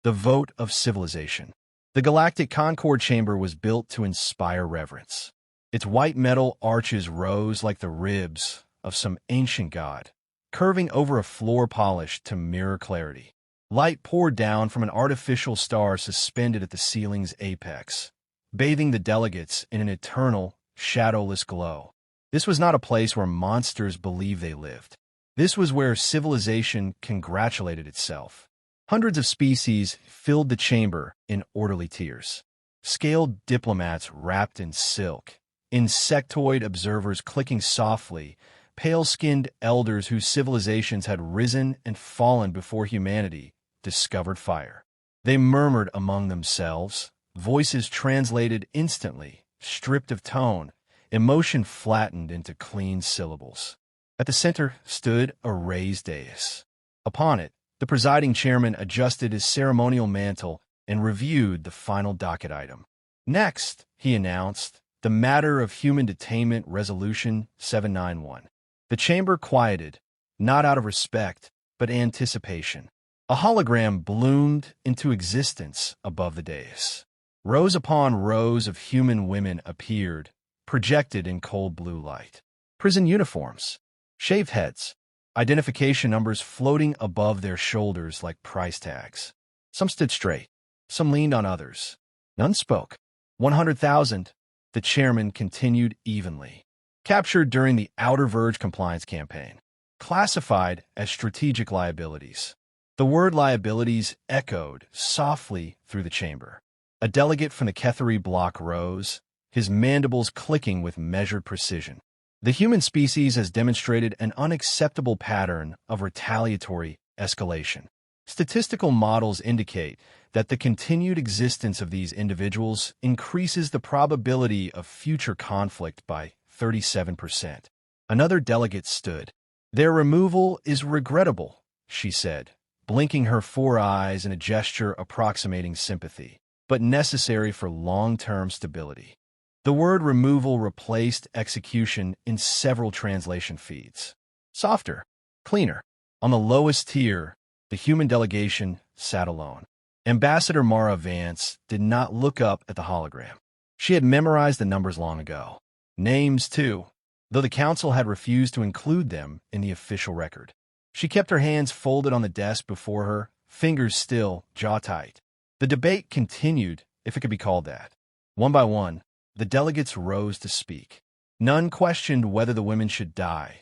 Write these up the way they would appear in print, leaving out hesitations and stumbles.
The vote of civilization. The Galactic Concord chamber was built to inspire reverence. Its white metal arches rose like the ribs of some ancient god, curving over a floor polished to mirror clarity. Light poured down from an artificial star suspended at the ceiling's apex, bathing the delegates in an eternal, shadowless glow. This was not a place where monsters believed they lived. This was where civilization congratulated itself. Hundreds of species filled the chamber in orderly tiers. Scaled diplomats wrapped in silk, insectoid observers clicking softly, pale-skinned elders whose civilizations had risen and fallen before humanity discovered fire. They murmured among themselves, voices translated instantly, stripped of tone, emotion flattened into clean syllables. At the center stood a raised dais. Upon it, the presiding chairman adjusted his ceremonial mantle and reviewed the final docket item. Next, he announced, the matter of human detainment resolution 791. The chamber quieted, not out of respect, but anticipation. A hologram bloomed into existence above the dais. Rows upon rows of human women appeared, projected in cold blue light. Prison uniforms, shaved heads, identification numbers floating above their shoulders like price tags. Some stood straight, some leaned on others. None spoke. 100,000, the chairman continued evenly. Captured during the Outer Verge compliance campaign. Classified as strategic liabilities. The word liabilities echoed softly through the chamber. A delegate from the Ketheri block rose, his mandibles clicking with measured precision. The human species has demonstrated an unacceptable pattern of retaliatory escalation. Statistical models indicate that the continued existence of these individuals increases the probability of future conflict by 37%. Another delegate stood. Their removal is regrettable, she said, blinking her 4 eyes in a gesture approximating sympathy, but necessary for long-term stability. The word removal replaced execution in several translation feeds. Softer, cleaner. On the lowest tier, the human delegation sat alone. Ambassador Mara Vance did not look up at the hologram. She had memorized the numbers long ago. Names, too, though the council had refused to include them in the official record. She kept her hands folded on the desk before her, fingers still, jaw tight. The debate continued, if it could be called that. One by one, the delegates rose to speak. None questioned whether the women should die,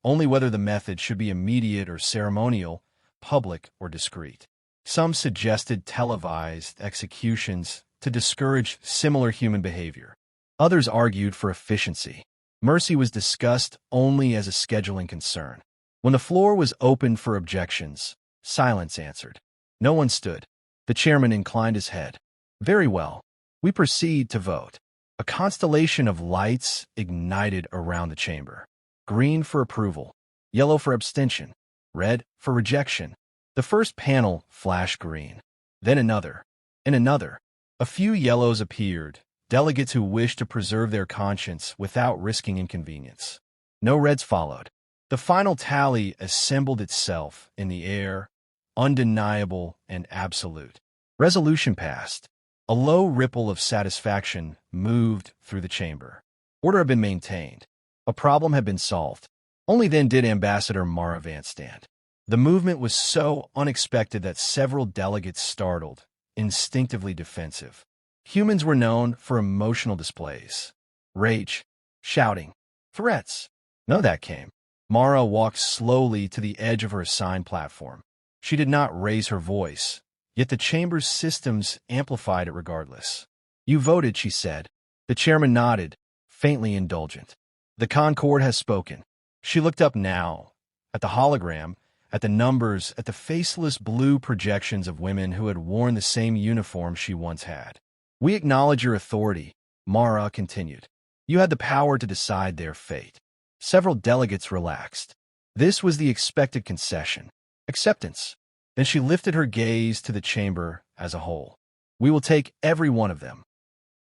only whether the method should be immediate or ceremonial, public or discreet. Some suggested televised executions to discourage similar human behavior. Others argued for efficiency. Mercy was discussed only as a scheduling concern. When the floor was opened for objections, silence answered. No one stood. The chairman inclined his head. Very well. We proceed to vote. A constellation of lights ignited around the chamber. Green for approval, yellow for abstention, red for rejection. The first panel flashed green, then another, and another. A few yellows appeared, delegates who wished to preserve their conscience without risking inconvenience. No reds followed. The final tally assembled itself in the air, undeniable and absolute. Resolution passed. A low ripple of satisfaction moved through the chamber. Order had been maintained. A problem had been solved. Only then did Ambassador Mara Vance stand. The movement was so unexpected that several delegates startled, instinctively defensive. Humans were known for emotional displays. Rage, shouting, threats. None of that came. Mara walked slowly to the edge of her assigned platform. She did not raise her voice, yet the chamber's systems amplified it regardless. You voted, she said. The chairman nodded, faintly indulgent. The Concord has spoken. She looked up now, at the hologram, at the numbers, at the faceless blue projections of women who had worn the same uniform she once had. We acknowledge your authority, Mara continued. You had the power to decide their fate. Several delegates relaxed. This was the expected concession. Acceptance. Then she lifted her gaze to the chamber as a whole. We will take every one of them.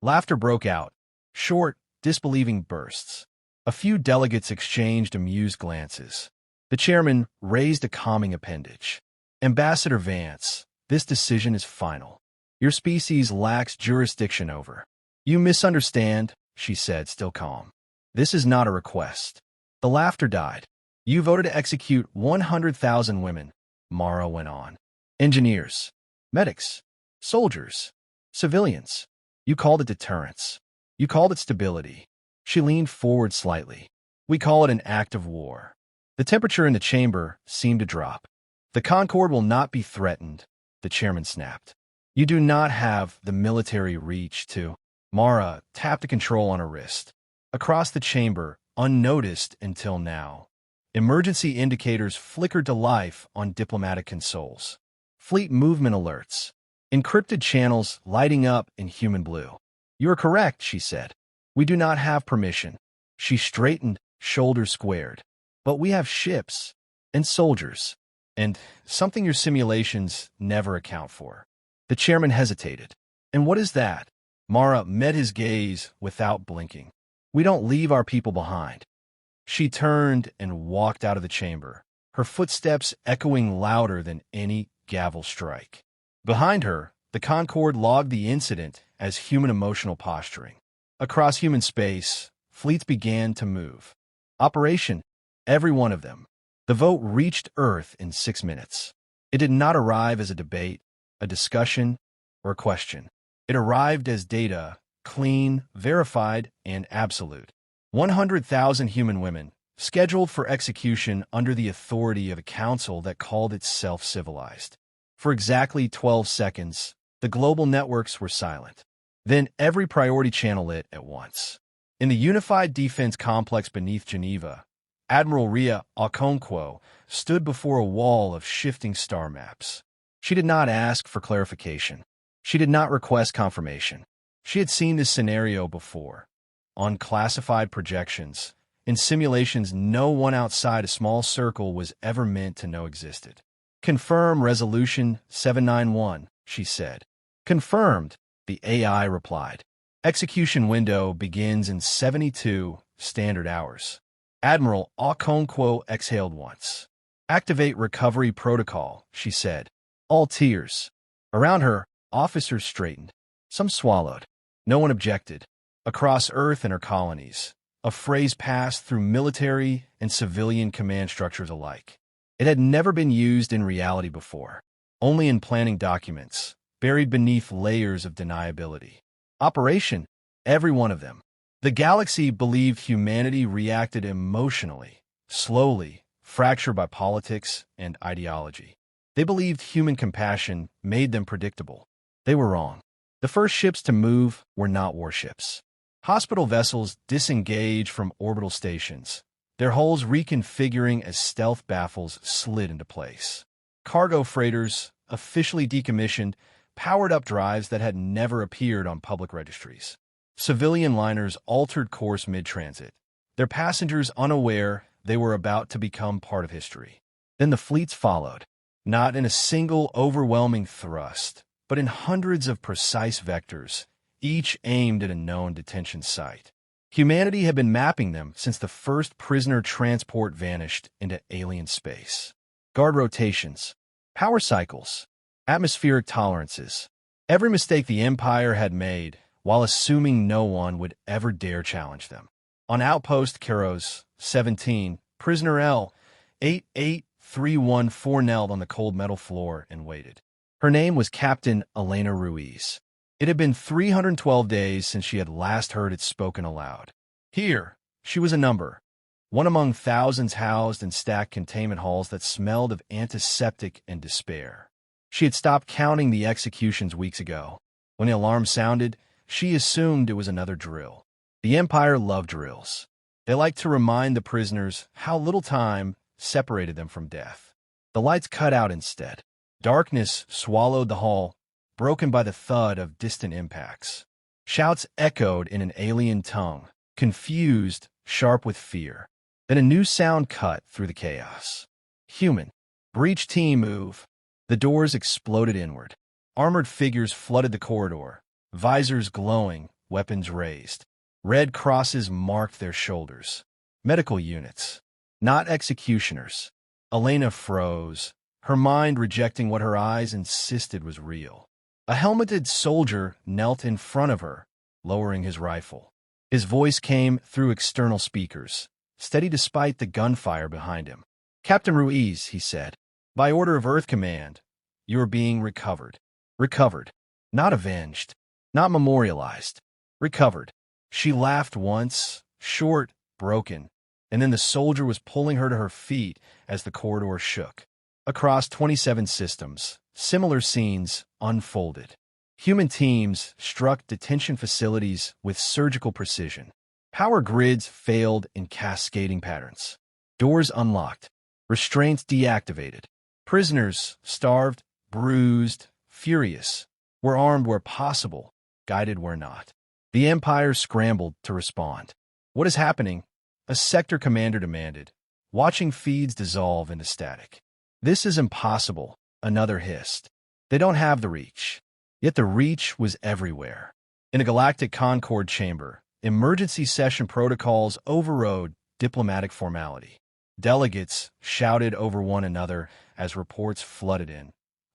Laughter broke out, short, disbelieving bursts. A few delegates exchanged amused glances. The chairman raised a calming appendage. Ambassador Vance, This decision is final. Your species lacks jurisdiction over. You misunderstand, she said, still calm. This is not a request. The laughter died. You voted to execute 100,000 women, Mara went on. Engineers, medics, soldiers, civilians. You called it deterrence. You called it stability. She leaned forward slightly. We call it an act of war. The temperature in the chamber seemed to drop. The Concord will not be threatened, the chairman snapped. You do not have the military reach to. Mara tapped a control on her wrist. Across the chamber, unnoticed until now, emergency indicators flickered to life on diplomatic consoles. Fleet movement alerts. Encrypted channels lighting up in human blue. You are correct, she said. We do not have permission. She straightened, shoulders squared. But we have ships and soldiers and something your simulations never account for. The chairman hesitated. And what is that? Mara met his gaze without blinking. We don't leave our people behind. She turned and walked out of the chamber, her footsteps echoing louder than any gavel strike. Behind her, the Concord logged the incident as human emotional posturing. Across human space, fleets began to move. Operation, every one of them. The vote reached Earth in 6 minutes. It did not arrive as a debate, a discussion, or a question. It arrived as data, clean, verified, and absolute. 100,000 human women, scheduled for execution under the authority of a council that called itself civilized. For exactly 12 seconds, the global networks were silent. Then every priority channel lit at once. In the unified defense complex beneath Geneva, Admiral Ria Okonkwo stood before a wall of shifting star maps. She did not ask for clarification. She did not request confirmation. She had seen this scenario before, on classified projections, in simulations no one outside a small circle was ever meant to know existed. Confirm Resolution 791, she said. Confirmed, the AI replied. Execution window begins in 72 standard hours. Admiral Okonkwo exhaled once. Activate recovery protocol, she said. All tears. Around her, officers straightened. Some swallowed. No one objected. Across Earth and her colonies, a phrase passed through military and civilian command structures alike. It had never been used in reality before, only in planning documents, buried beneath layers of deniability. Operation, every one of them. The galaxy believed humanity reacted emotionally, slowly, fractured by politics and ideology. They believed human compassion made them predictable. They were wrong. The first ships to move were not warships. Hospital vessels disengaged from orbital stations, their hulls reconfiguring as stealth baffles slid into place. Cargo freighters, officially decommissioned, powered up drives that had never appeared on public registries. Civilian liners altered course mid-transit, their passengers unaware they were about to become part of history. Then the fleets followed, not in a single overwhelming thrust, but in hundreds of precise vectors, each aimed at a known detention site. Humanity had been mapping them since the first prisoner transport vanished into alien space. Guard rotations, power cycles, atmospheric tolerances. Every mistake the Empire had made, while assuming no one would ever dare challenge them. On Outpost Keros 17, Prisoner L. 88314 knelt on the cold metal floor and waited. Her name was Captain Elena Ruiz. It had been 312 days since she had last heard it spoken aloud. Here, she was a number, one among thousands housed in stacked containment halls that smelled of antiseptic and despair. She had stopped counting the executions weeks ago. When the alarm sounded, she assumed it was another drill. The Empire loved drills. They liked to remind the prisoners how little time separated them from death. The lights cut out instead. Darkness swallowed the hall, broken by the thud of distant impacts. Shouts echoed in an alien tongue, confused, sharp with fear. Then a new sound cut through the chaos. Human. Breach team move. The doors exploded inward. Armored figures flooded the corridor, visors glowing, weapons raised. Red crosses marked their shoulders. Medical units. Not executioners. Elena froze, her mind rejecting what her eyes insisted was real. A helmeted soldier knelt in front of her, lowering his rifle. His voice came through external speakers, steady despite the gunfire behind him. "Captain Ruiz," he said, "by order of Earth Command, you are being recovered. Recovered. Not avenged. Not memorialized. Recovered." She laughed once, short, broken, and then the soldier was pulling her to her feet as the corridor shook. Across 27 systems, similar scenes unfolded. Human teams struck detention facilities with surgical precision. Power grids failed in cascading patterns. Doors unlocked. Restraints deactivated. Prisoners, starved, bruised, furious, were armed where possible, guided where not. The Empire scrambled to respond. "What is happening?" a sector commander demanded, watching feeds dissolve into static. "This is impossible," another hissed. "They don't have the reach." Yet the reach was everywhere. In a Galactic Concord chamber, emergency session protocols overrode diplomatic formality. Delegates shouted over one another as reports flooded in.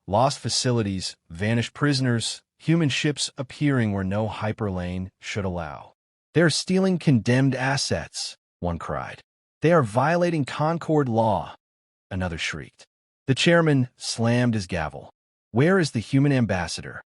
Lost facilities, vanished prisoners, human ships appearing where no hyperlane should allow. "They are stealing condemned assets," one cried. "They are violating Concord law," another shrieked. The chairman slammed his gavel. "Where is the human ambassador?"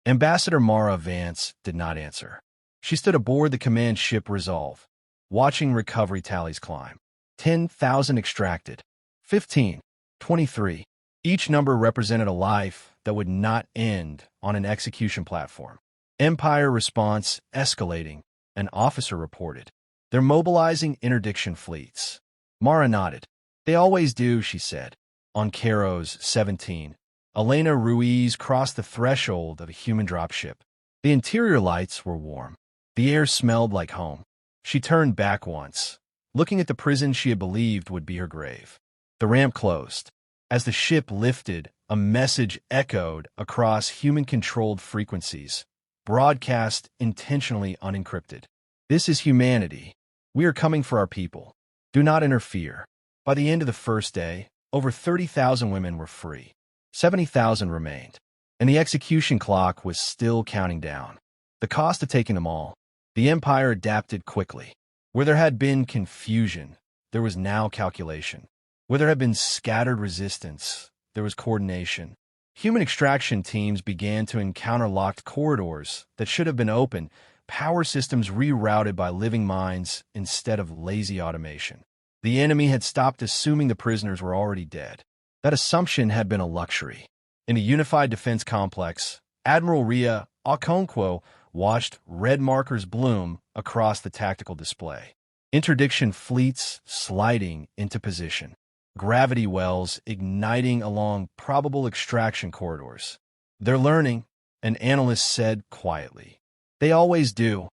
Ambassador Mara Vance did not answer. She stood aboard the command ship Resolve, watching recovery tallies climb. 10,000 extracted. 15. 23. Each number represented a life that would not end on an execution platform. Empire response escalating, an officer reported. "They're mobilizing interdiction fleets." Mara nodded. "They always do," she said. On Caros 17, Elena Ruiz crossed the threshold of a human dropship. The interior lights were warm. The air smelled like home. She turned back once, looking at the prison she had believed would be her grave. The ramp closed. As the ship lifted, a message echoed across human-controlled frequencies, broadcast intentionally unencrypted. "This is humanity. We are coming for our people. Do not interfere." By the end of the first day, over 30,000 women were free. 70,000 remained, and the execution clock was still counting down. The cost of taking them all. The Empire adapted quickly. Where there had been confusion, there was now calculation. Where there had been scattered resistance, there was coordination. Human extraction teams began to encounter locked corridors that should have been open, power systems rerouted by living minds instead of lazy automation. The enemy had stopped assuming the prisoners were already dead. That assumption had been a luxury. In a unified defense complex, Admiral Ria Okonkwo watched red markers bloom across the tactical display. Interdiction fleets sliding into position. Gravity wells igniting along probable extraction corridors. "They're learning," an analyst said quietly. "They always do,"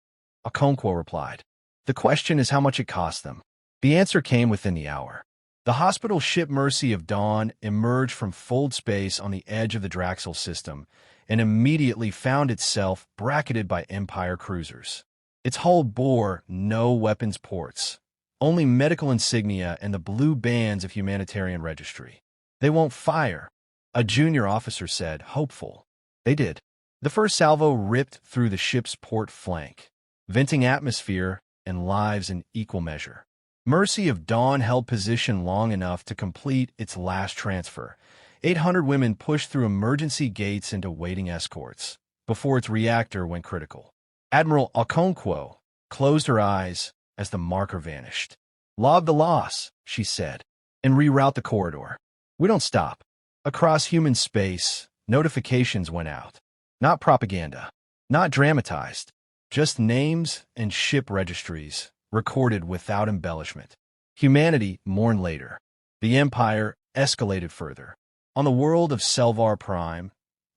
Okonkwo replied. "The question is how much it costs them." The answer came within the hour. The hospital ship Mercy of Dawn emerged from fold space on the edge of the Draxel system and immediately found itself bracketed by Empire cruisers. Its hull bore no weapons ports, only medical insignia and the blue bands of humanitarian registry. "They won't fire," a junior officer said, hopeful. They did. The first salvo ripped through the ship's port flank, venting atmosphere and lives in equal measure. Mercy of Dawn held position long enough to complete its last transfer. 800 women pushed through emergency gates into waiting escorts before its reactor went critical. Admiral Okonkwo closed her eyes as the marker vanished. "Log the loss," she said, "and reroute the corridor." "We don't stop." Across human space, notifications went out. Not propaganda, not dramatized, just names and ship registries recorded without embellishment. Humanity mourned later. The Empire escalated further. On the world of Selvar Prime,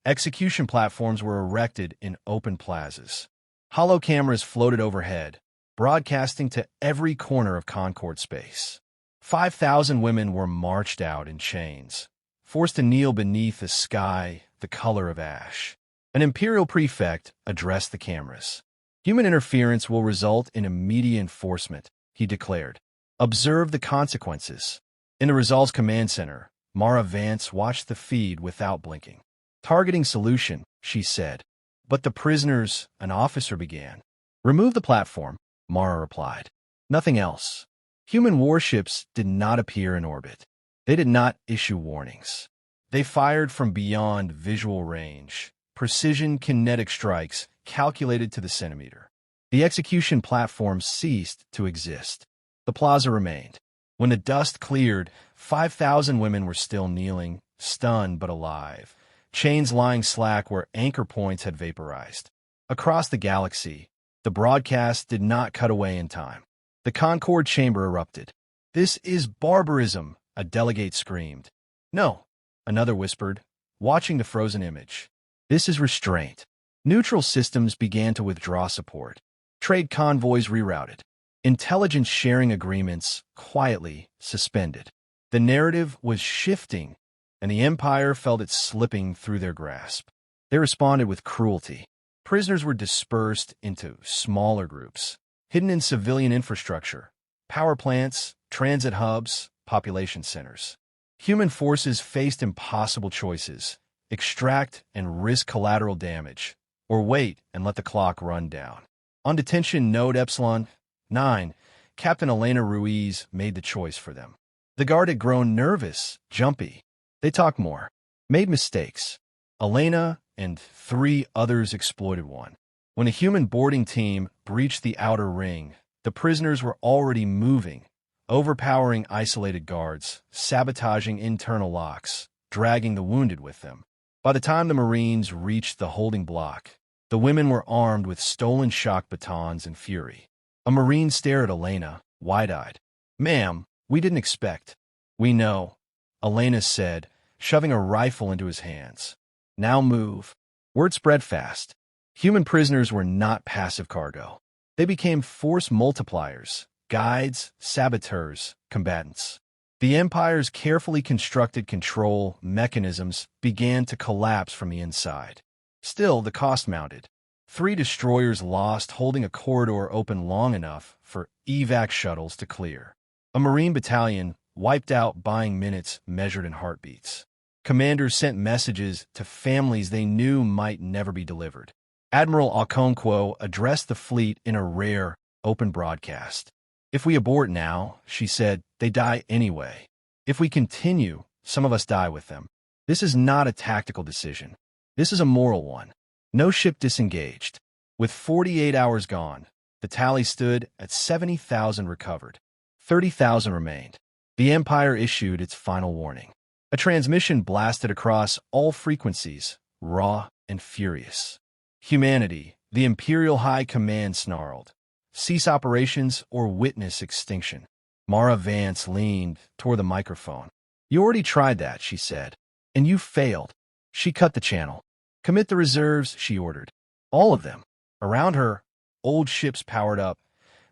execution platforms were erected in open plazas. Hollow cameras floated overhead, broadcasting to every corner of Concord space. 5,000 women were marched out in chains, forced to kneel beneath a sky the color of ash. An Imperial prefect addressed the cameras. "Human interference will result in immediate enforcement," he declared. "Observe the consequences." In the Resolve's command center, Mara Vance watched the feed without blinking. Targeting solution, she said. But the prisoners, an officer began. Remove the platform, Mara replied. Nothing else. Human warships did not appear in orbit. They did not issue warnings. They fired from beyond visual range, precision kinetic strikes calculated to the centimeter. The execution platform ceased to exist. The plaza remained. When the dust cleared, 5,000 women were still kneeling, stunned but alive, chains lying slack where anchor points had vaporized. Across the galaxy, the broadcast did not cut away in time. The Concord chamber erupted. "This is barbarism," a delegate screamed. "No," another whispered, watching the frozen image. "This is restraint." Neutral systems began to withdraw support. Trade convoys rerouted. Intelligence sharing agreements quietly suspended. The narrative was shifting, and the Empire felt it slipping through their grasp. They responded with cruelty. Prisoners were dispersed into smaller groups, hidden in civilian infrastructure, power plants, transit hubs, population centers. Human forces faced impossible choices: extract and risk collateral damage, or wait and let the clock run down. On detention node Epsilon 9, Captain Elena Ruiz made the choice for them. The guard had grown nervous, jumpy. They talked more, made mistakes. Elena and 3 others exploited one. When a human boarding team breached the outer ring, the prisoners were already moving, overpowering isolated guards, sabotaging internal locks, dragging the wounded with them. By the time the Marines reached the holding block, the women were armed with stolen shock batons and fury. A Marine stared at Elena, wide-eyed. "Ma'am, we didn't expect." "We know," Elena said, shoving a rifle into his hands. "Now move." Word spread fast. Human prisoners were not passive cargo. They became force multipliers, guides, saboteurs, combatants. The Empire's carefully constructed control mechanisms began to collapse from the inside. Still, the cost mounted. 3 destroyers lost, holding a corridor open long enough for evac shuttles to clear. A Marine battalion wiped out, buying minutes measured in heartbeats. Commanders sent messages to families they knew might never be delivered. Admiral Okonkwo addressed the fleet in a rare, open broadcast. "If we abort now," she said, "they die anyway. If we continue, some of us die with them. This is not a tactical decision. This is a moral one." No ship disengaged. With 48 hours gone, the tally stood at 70,000 recovered. 30,000 remained. The Empire issued its final warning. A transmission blasted across all frequencies, raw and furious. "Humanity," the Imperial High Command snarled. "Cease operations or witness extinction." Mara Vance leaned toward the microphone. "You already tried that," she said. "And you failed." She cut the channel. "Commit the reserves," she ordered. All of them. Around her, old ships powered up,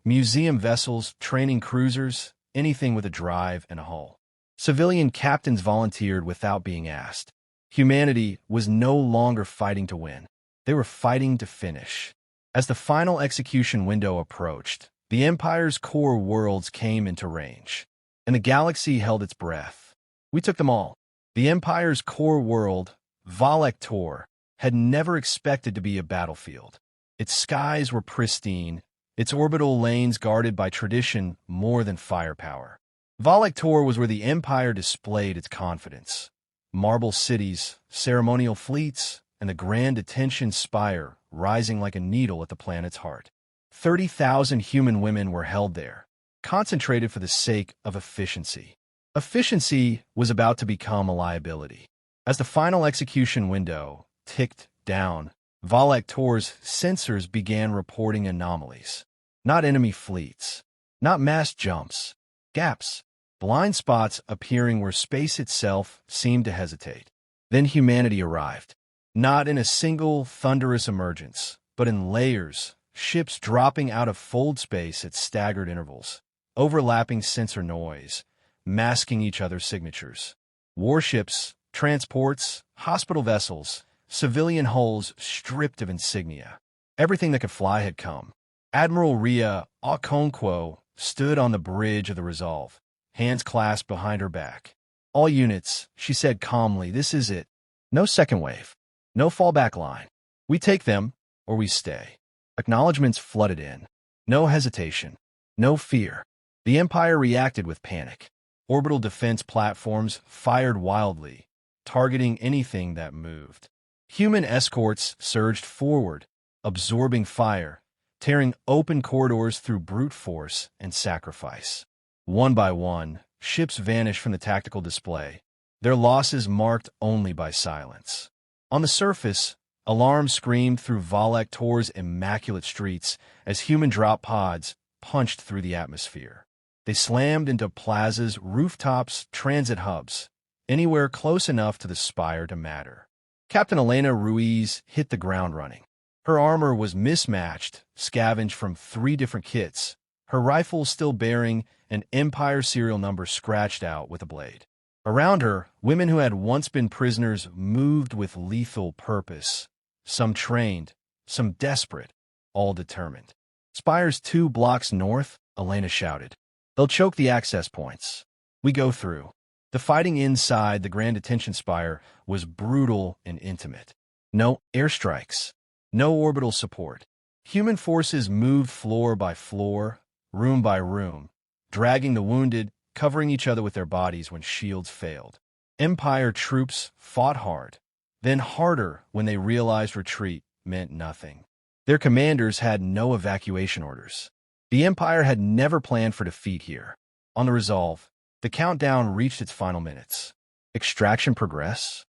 museum vessels, training cruisers, anything with a drive and a hull. Civilian captains volunteered without being asked. Humanity was no longer fighting to win. They were fighting to finish. As the final execution window approached, the Empire's core worlds came into range, and the galaxy held its breath. We took them all. The Empire's core world, Valektor, had never expected to be a battlefield. Its skies were pristine, its orbital lanes guarded by tradition more than firepower. Valektor was where the Empire displayed its confidence. Marble cities, ceremonial fleets, and the grand detention spire rising like a needle at the planet's heart. 30,000 human women were held there, concentrated for the sake of efficiency. Efficiency was about to become a liability. As the final execution window ticked down, Valektor's sensors began reporting anomalies. Not enemy fleets, not mass jumps, gaps, blind spots appearing where space itself seemed to hesitate. Then humanity arrived. Not in a single thunderous emergence, but in layers, ships dropping out of fold space at staggered intervals, overlapping sensor noise, masking each other's signatures. Warships, transports, hospital vessels, civilian hulls stripped of insignia. Everything that could fly had come. Admiral Rhea Okonkwo stood on the bridge of the Resolve, hands clasped behind her back. All units, she said calmly, this is it. No second wave. No fallback line. We take them, or we stay. Acknowledgements flooded in. No hesitation. No fear. The Empire reacted with panic. Orbital defense platforms fired wildly, targeting anything that moved. Human escorts surged forward, absorbing fire, tearing open corridors through brute force and sacrifice. One by one, ships vanished from the tactical display, their losses marked only by silence. On the surface, alarms screamed through Valak Tor's immaculate streets as human drop pods punched through the atmosphere. They slammed into plazas, rooftops, transit hubs, anywhere close enough to the spire to matter. Captain Elena Ruiz hit the ground running. Her armor was mismatched, scavenged from 3 different kits, her rifle still bearing an Empire serial number scratched out with a blade. Around her, women who had once been prisoners moved with lethal purpose, some trained, some desperate, all determined. Spire's 2 blocks north, Elena shouted. They'll choke the access points. We go through. The fighting inside the Grand Detention Spire was brutal and intimate. No airstrikes. No orbital support. Human forces moved floor by floor, room by room, dragging the wounded, covering each other with their bodies when shields failed. Empire troops fought hard, then harder when they realized retreat meant nothing. Their commanders had no evacuation orders. The Empire had never planned for defeat here. On the Resolve, the countdown reached its final minutes. Extraction progress?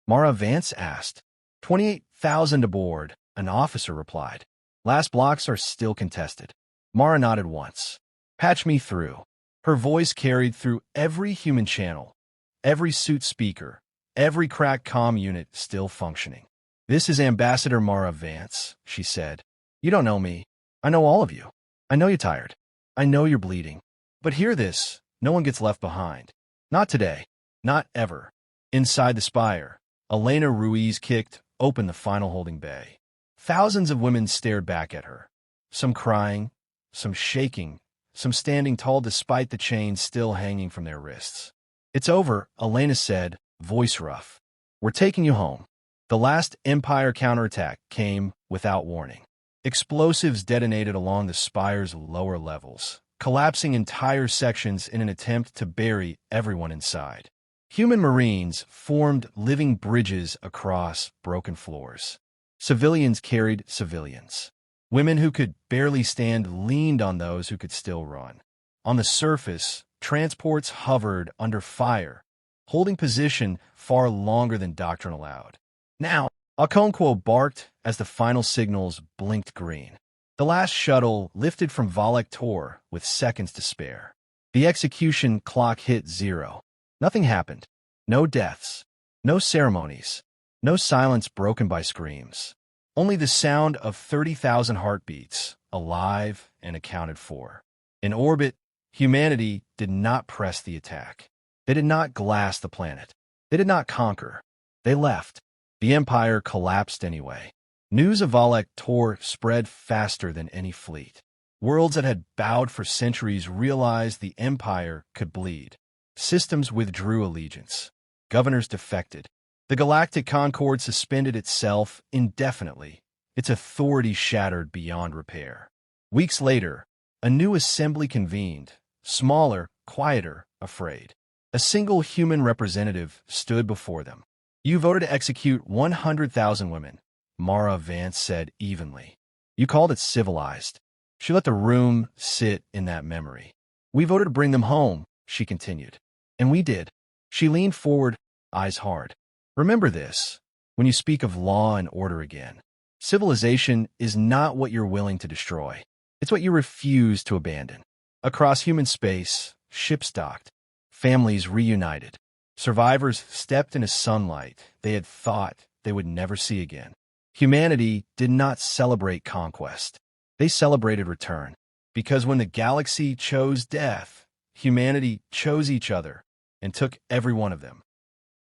Mara Vance asked. 28,000 aboard, an officer replied. Last blocks are still contested. Mara nodded once. Patch me through. Her voice carried through every human channel, every suit speaker, every cracked comm unit still functioning. This is Ambassador Mara Vance, she said. You don't know me. I know all of you. I know you're tired. I know you're bleeding. But hear this, no one gets left behind. Not today. Not ever. Inside the spire, Elena Ruiz kicked open the final holding bay. Thousands of women stared back at her. Some crying, some shaking, some standing tall despite the chains still hanging from their wrists. It's over, Elena said, voice rough. We're taking you home. The last Empire counterattack came without warning. Explosives detonated along the spire's lower levels, collapsing entire sections in an attempt to bury everyone inside. Human Marines formed living bridges across broken floors. Civilians carried civilians. Women who could barely stand leaned on those who could still run. On the surface, transports hovered under fire, holding position far longer than doctrine allowed. Now, Okonkwo barked as the final signals blinked green. The last shuttle lifted from Valak Tor with seconds to spare. The execution clock hit 0. Nothing happened. No deaths. No ceremonies. No silence broken by screams. Only the sound of 30,000 heartbeats, alive and accounted for. In orbit, humanity did not press the attack. They did not glass the planet. They did not conquer. They left. The Empire collapsed anyway. News of Valak Tor spread faster than any fleet. Worlds that had bowed for centuries realized the Empire could bleed. Systems withdrew allegiance. Governors defected. The Galactic Concord suspended itself indefinitely, its authority shattered beyond repair. Weeks later, a new assembly convened, smaller, quieter, afraid. A single human representative stood before them. You voted to execute 100,000 women, Mara Vance said evenly. You called it civilized. She let the room sit in that memory. We voted to bring them home, she continued. And we did. She leaned forward, eyes hard. Remember this, when you speak of law and order again. Civilization is not what you're willing to destroy. It's what you refuse to abandon. Across human space, ships docked, families reunited. Survivors stepped into sunlight they had thought they would never see again. Humanity did not celebrate conquest. They celebrated return. Because when the galaxy chose death, humanity chose each other and took every one of them.